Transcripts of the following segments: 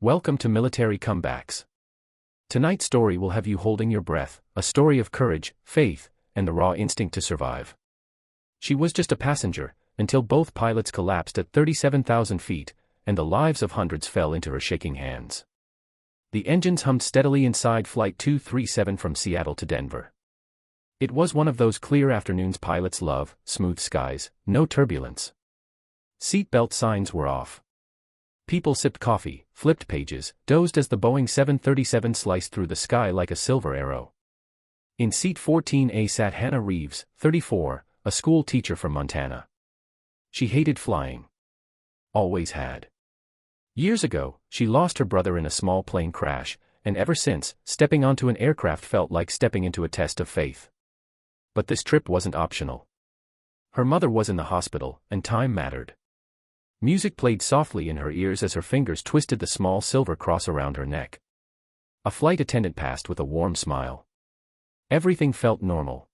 Welcome to Military Comebacks. Tonight's story will have you holding your breath, a story of courage, faith, and the raw instinct to survive. She was just a passenger, until both pilots collapsed at 37,000 feet, and the lives of hundreds fell into her shaking hands. The engines hummed steadily inside Flight 237 from Seattle to Denver. It was one of those clear afternoons pilots love, smooth skies, no turbulence. Seatbelt signs were off. People sipped coffee, flipped pages, dozed as the Boeing 737 sliced through the sky like a silver arrow. In seat 14A sat Hannah Reeves, 34, a school teacher from Montana. She hated flying. Always had. Years ago, she lost her brother in a small plane crash, and ever since, stepping onto an aircraft felt like stepping into a test of faith. But this trip wasn't optional. Her mother was in the hospital, and time mattered. Music played softly in her ears as her fingers twisted the small silver cross around her neck. A flight attendant passed with a warm smile. Everything felt normal.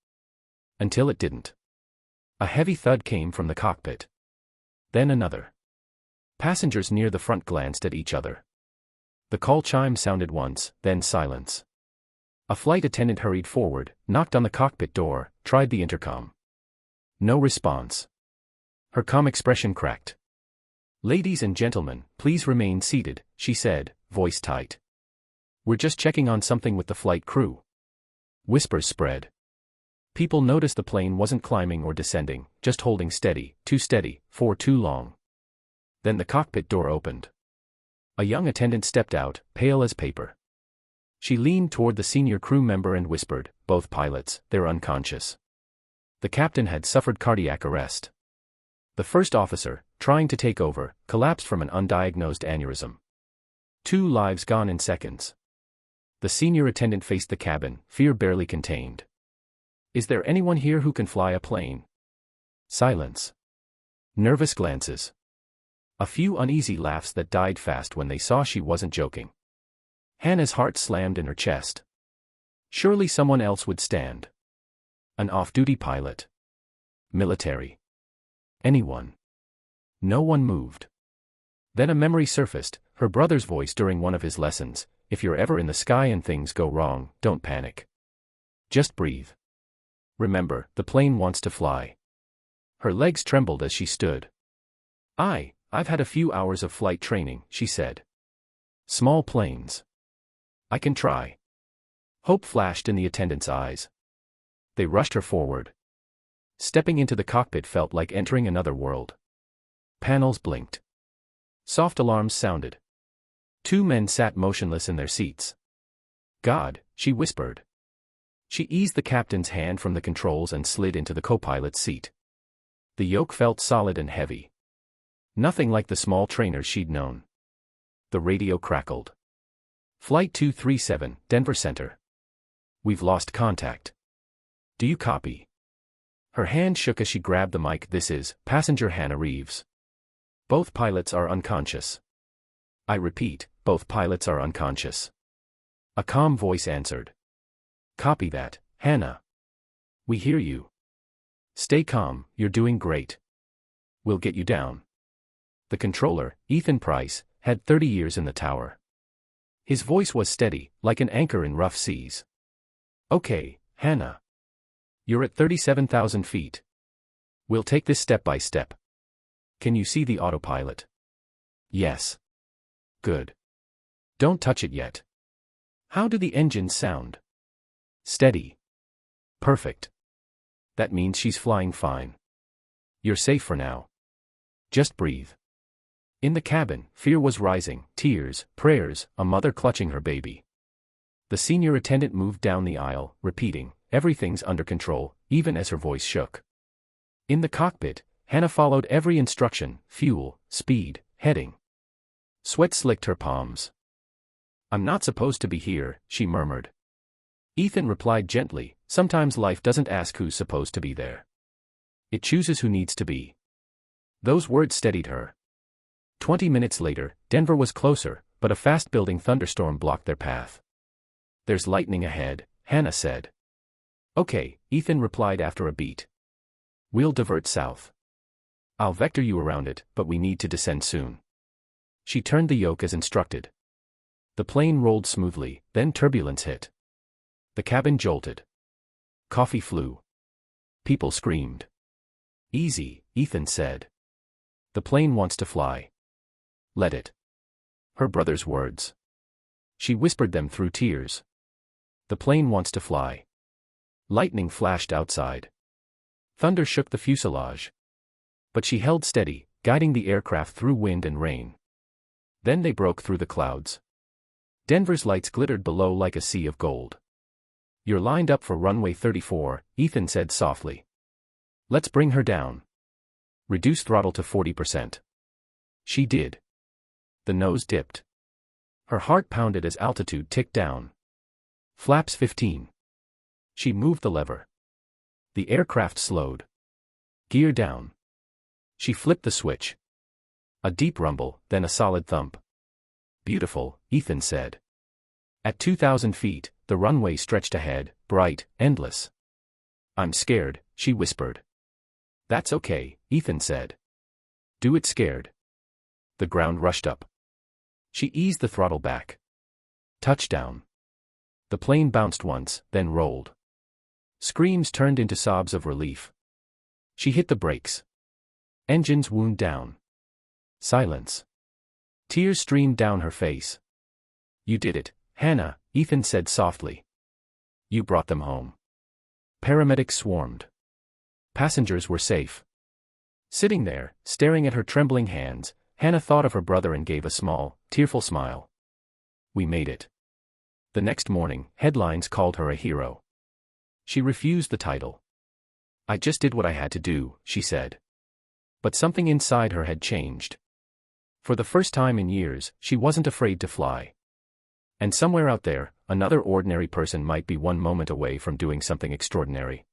Until it didn't. A heavy thud came from the cockpit. Then another. Passengers near the front glanced at each other. The call chime sounded once, then silence. A flight attendant hurried forward, knocked on the cockpit door, tried the intercom. No response. Her calm expression cracked. "Ladies and gentlemen, please remain seated," she said, voice tight. "We're just checking on something with the flight crew." Whispers spread. People noticed the plane wasn't climbing or descending, just holding steady, too steady, for too long. Then the cockpit door opened. A young attendant stepped out, pale as paper. She leaned toward the senior crew member and whispered, "Both pilots, they're unconscious." The captain had suffered cardiac arrest. The first officer, trying to take over, collapsed from an undiagnosed aneurysm. 2 lives gone in seconds. The senior attendant faced the cabin, fear barely contained. "Is there anyone here who can fly a plane?" Silence. Nervous glances. A few uneasy laughs that died fast when they saw she wasn't joking. Hannah's heart slammed in her chest. Surely someone else would stand. An off-duty pilot. Military. Anyone. No one moved. Then a memory surfaced, her brother's voice during one of his lessons: "If you're ever in the sky and things go wrong, don't panic. Just breathe. Remember, the plane wants to fly." Her legs trembled as she stood. I've had a few hours of flight training," she said. "Small planes. I can try." Hope flashed in the attendant's eyes. They rushed her forward. Stepping into the cockpit felt like entering another world. Panels blinked. Soft alarms sounded. 2 men sat motionless in their seats. "God," she whispered. She eased the captain's hand from the controls and slid into the co-pilot's seat. The yoke felt solid and heavy. Nothing like the small trainers she'd known. The radio crackled. "Flight 237, Denver Center. We've lost contact. Do you copy?" Her hand shook as she grabbed the mic. "This is passenger Hannah Reeves. Both pilots are unconscious. I repeat, both pilots are unconscious." A calm voice answered. "Copy that, Hannah. We hear you. Stay calm, you're doing great. We'll get you down." The controller, Ethan Price, had 30 years in the tower. His voice was steady, like an anchor in rough seas. "Okay, Hannah. You're at 37,000 feet. We'll take this step by step. Can you see the autopilot?" "Yes." "Good. Don't touch it yet." "How do the engines sound?" "Steady." "Perfect. That means she's flying fine. You're safe for now. Just breathe." In the cabin, fear was rising, tears, prayers, a mother clutching her baby. The senior attendant moved down the aisle, repeating, "Everything's under control," even as her voice shook. In the cockpit, Hannah followed every instruction: fuel, speed, heading. Sweat slicked her palms. "I'm not supposed to be here," she murmured. Ethan replied gently, "Sometimes life doesn't ask who's supposed to be there. It chooses who needs to be." Those words steadied her. 20 minutes later, Denver was closer, but a fast-building thunderstorm blocked their path. "There's lightning ahead," Hannah said. "Okay," Ethan replied after a beat. "We'll divert south. I'll vector you around it, but we need to descend soon." She turned the yoke as instructed. The plane rolled smoothly, then turbulence hit. The cabin jolted. Coffee flew. People screamed. "Easy," Ethan said. "The plane wants to fly. Let it." Her brother's words. She whispered them through tears. "The plane wants to fly." Lightning flashed outside. Thunder shook the fuselage. But she held steady, guiding the aircraft through wind and rain. Then they broke through the clouds. Denver's lights glittered below like a sea of gold. "You're lined up for runway 34, Ethan said softly. "Let's bring her down. Reduce throttle to 40%. She did. The nose dipped. Her heart pounded as altitude ticked down. "Flaps 15. She moved the lever. The aircraft slowed. "Gear down." She flipped the switch. A deep rumble, then a solid thump. "Beautiful," Ethan said. At 2,000 feet, the runway stretched ahead, bright, endless. "I'm scared," she whispered. "That's okay," Ethan said. "Do it scared." The ground rushed up. She eased the throttle back. Touchdown. The plane bounced once, then rolled. Screams turned into sobs of relief. She hit the brakes. Engines wound down. Silence. Tears streamed down her face. "You did it, Hannah," Ethan said softly. "You brought them home." Paramedics swarmed. Passengers were safe. Sitting there, staring at her trembling hands, Hannah thought of her brother and gave a small, tearful smile. "We made it." The next morning, headlines called her a hero. She refused the title. "I just did what I had to do," she said. But something inside her had changed. For the first time in years, she wasn't afraid to fly. And somewhere out there, another ordinary person might be one moment away from doing something extraordinary.